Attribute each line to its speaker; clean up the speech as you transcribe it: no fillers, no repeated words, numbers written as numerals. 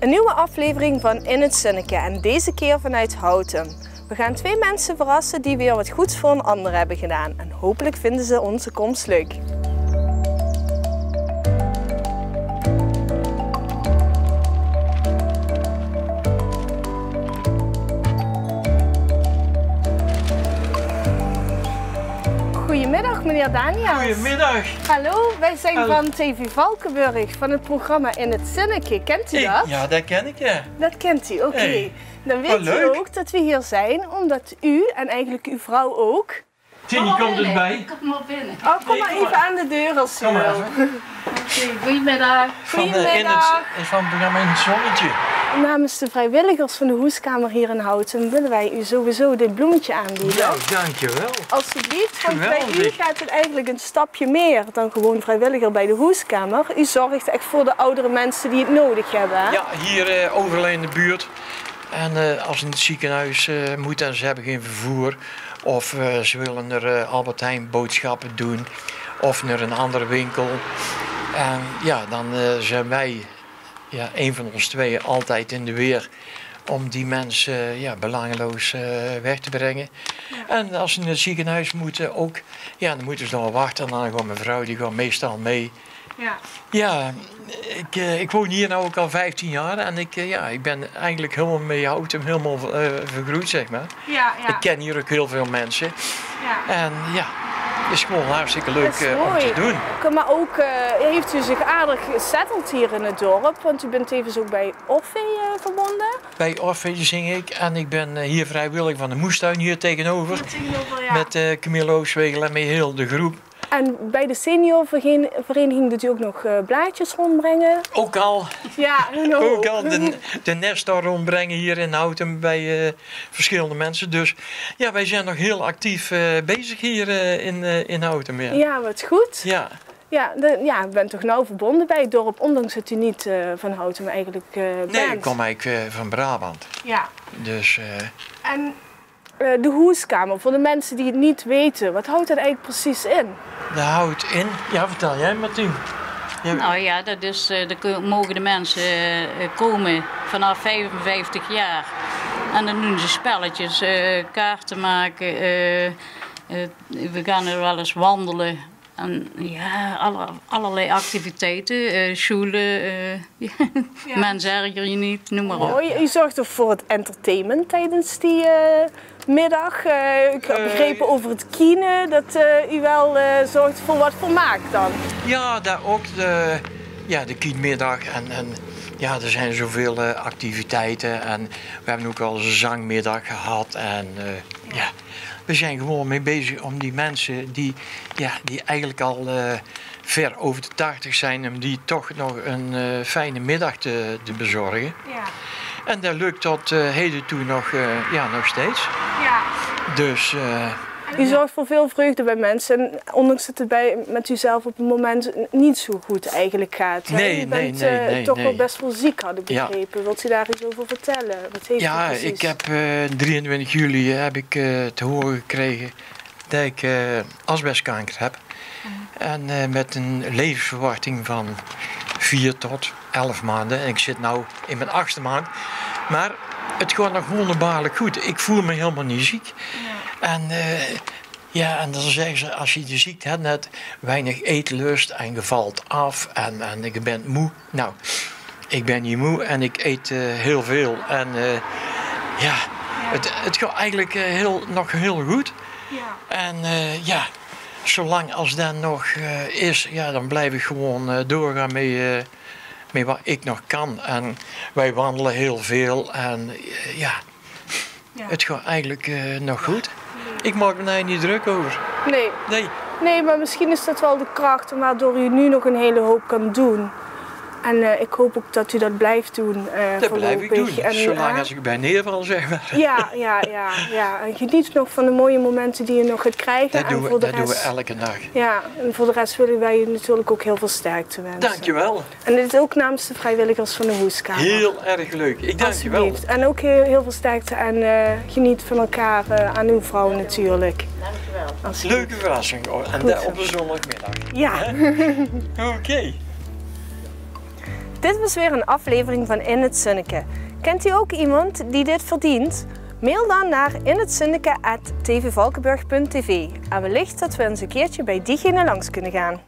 Speaker 1: Een nieuwe aflevering van In het Zinneke en deze keer vanuit Houten. We gaan 2 mensen verrassen die weer wat goeds voor een ander hebben gedaan. En hopelijk vinden ze onze komst leuk. Goedemiddag meneer Daniels.
Speaker 2: Goedemiddag.
Speaker 1: Hallo, wij zijn van TV Valkenburg van het programma In het Zinneke. Kent u dat?
Speaker 2: Ja, dat ken ik, ja.
Speaker 1: Dat kent u, oké.
Speaker 2: Hey.
Speaker 1: Dan weet u ook dat we hier zijn omdat u en eigenlijk uw vrouw ook...
Speaker 2: Ginny komt erbij.
Speaker 3: Kom maar binnen.
Speaker 1: Oh, kom maar even aan de deur als u
Speaker 2: Kom maar
Speaker 1: wil.
Speaker 2: even.
Speaker 3: Goedemiddag.
Speaker 1: Goedemiddag.
Speaker 2: Van het programma In het Zonnetje.
Speaker 1: Namens de vrijwilligers van de Hoeskamer hier in Houten willen wij u sowieso dit bloemetje aanbieden.
Speaker 2: Nou, dankjewel.
Speaker 1: Alsjeblieft, want bij u
Speaker 2: Geweldig.
Speaker 1: gaat het eigenlijk een stapje meer dan gewoon vrijwilliger bij de Hoeskamer. U zorgt echt voor de oudere mensen die het nodig hebben. Hè?
Speaker 2: Ja, hier overal in de buurt. En als ze in het ziekenhuis moeten en ze hebben geen vervoer. Of ze willen naar Albert Heijn boodschappen doen. Of naar een andere winkel. En ja, dan zijn wij, ja, een van ons tweeën, altijd in de weer om die mensen belangeloos weg te brengen. Ja. En als ze naar het ziekenhuis moeten ook, ja, dan moeten ze nog wachten. En dan gaat mijn vrouw, die gaat meestal mee.
Speaker 1: Ja.
Speaker 2: Ja, ik woon hier nu ook al 15 jaar en ik ben eigenlijk helemaal mee Houten helemaal vergroeid, zeg maar.
Speaker 1: Ja.
Speaker 2: Ik ken hier ook heel veel mensen.
Speaker 1: Ja.
Speaker 2: En ja, het is gewoon hartstikke leuk om te doen.
Speaker 1: Maar ook heeft u zich aardig gesetteld hier in het dorp, want u bent tevens ook bij Orphee verbonden.
Speaker 2: Bij Orphee zing ik en ik ben hier vrijwillig van de moestuin hier tegenover.
Speaker 1: Ja.
Speaker 2: Met Camille Ooswegel en met heel de groep.
Speaker 1: En bij de seniorvereniging doet u ook nog blaadjes rondbrengen?
Speaker 2: Ook al.
Speaker 1: Ja,
Speaker 2: ook al de Nestor rondbrengen hier in Houten bij verschillende mensen. Dus ja, wij zijn nog heel actief bezig hier in Houten. Ja.
Speaker 1: Ja, wat goed.
Speaker 2: Ja.
Speaker 1: Ja, u bent toch nauw verbonden bij het dorp, ondanks dat u niet van Houten maar eigenlijk bent.
Speaker 2: Nee, ik kom eigenlijk van Brabant.
Speaker 1: Ja.
Speaker 2: Dus...
Speaker 1: En de Hoeskamer, voor de mensen die het niet weten, wat houdt dat eigenlijk precies in?
Speaker 2: Dat houdt in... Ja, vertel jij Martien. Ja.
Speaker 3: Nou ja, dat is, daar mogen de mensen komen vanaf 55 jaar. En dan doen ze spelletjes, kaarten maken. We gaan er wel eens wandelen. En ja, allerlei activiteiten, scholen, mensen erger je niet, noem maar op.
Speaker 1: Oh, u zorgt ook voor het entertainment tijdens die middag. Ik heb begrepen over het kine, dat u wel zorgt voor wat vermaak dan.
Speaker 2: Ja, daar ook de kienmiddag en ja, er zijn zoveel activiteiten en we hebben ook al eens een zangmiddag gehad en ja. We zijn gewoon mee bezig om die mensen die eigenlijk al ver over de 80 zijn, om die toch nog een fijne middag te bezorgen. Ja. En dat lukt tot heden toe nog steeds. Ja. Dus...
Speaker 1: U zorgt voor veel vreugde bij mensen, en ondanks dat het met u zelf op het moment niet zo goed eigenlijk gaat.
Speaker 2: Nee,
Speaker 1: u bent toch wel best wel ziek, had ik begrepen. Ja. Wilt u daar iets over vertellen? Wat heeft u precies?
Speaker 2: Ik heb 23 juli heb ik te horen gekregen dat ik asbestkanker heb. En met een levensverwachting van 4 tot 11 maanden. En ik zit nu in mijn 8e maand. Maar het gaat nog wonderbaarlijk goed. Ik voel me helemaal niet ziek. Ja. En dan zeggen ze, als je de ziekte hebt, net weinig eetlust en je valt af en je bent moe. Nou, ik ben niet moe en ik eet heel veel. En het gaat eigenlijk nog heel goed. Ja. En zolang als dat nog is, dan blijf ik gewoon doorgaan met wat ik nog kan. En wij wandelen heel veel en het gaat eigenlijk nog goed. Ik maak me daar niet druk over.
Speaker 1: Nee, maar misschien is dat wel de kracht waardoor u nu nog een hele hoop kan doen. En ik hoop ook dat u dat blijft doen.
Speaker 2: Dat blijf ik doen, zolang als ik bij neerval, zeg maar.
Speaker 1: Ja. En geniet nog van de mooie momenten die je nog gaat krijgen.
Speaker 2: Dat doen we elke dag.
Speaker 1: Ja, en voor de rest willen wij je natuurlijk ook heel veel sterkte wensen.
Speaker 2: Dankjewel.
Speaker 1: En dit is ook namens de vrijwilligers van de Hoeskamer.
Speaker 2: Heel erg leuk, ik dank je wel.
Speaker 1: En ook heel veel sterkte en geniet van elkaar, aan uw vrouw natuurlijk.
Speaker 2: Dankjewel. Leuke verrassing en op een zondagmiddag.
Speaker 1: Ja.
Speaker 2: Oké.
Speaker 1: Dit was weer een aflevering van In het Zinneke. Kent u ook iemand die dit verdient? Mail dan naar inhetzinneke@tvvalkenburg.tv en wellicht dat we eens een keertje bij diegene langs kunnen gaan.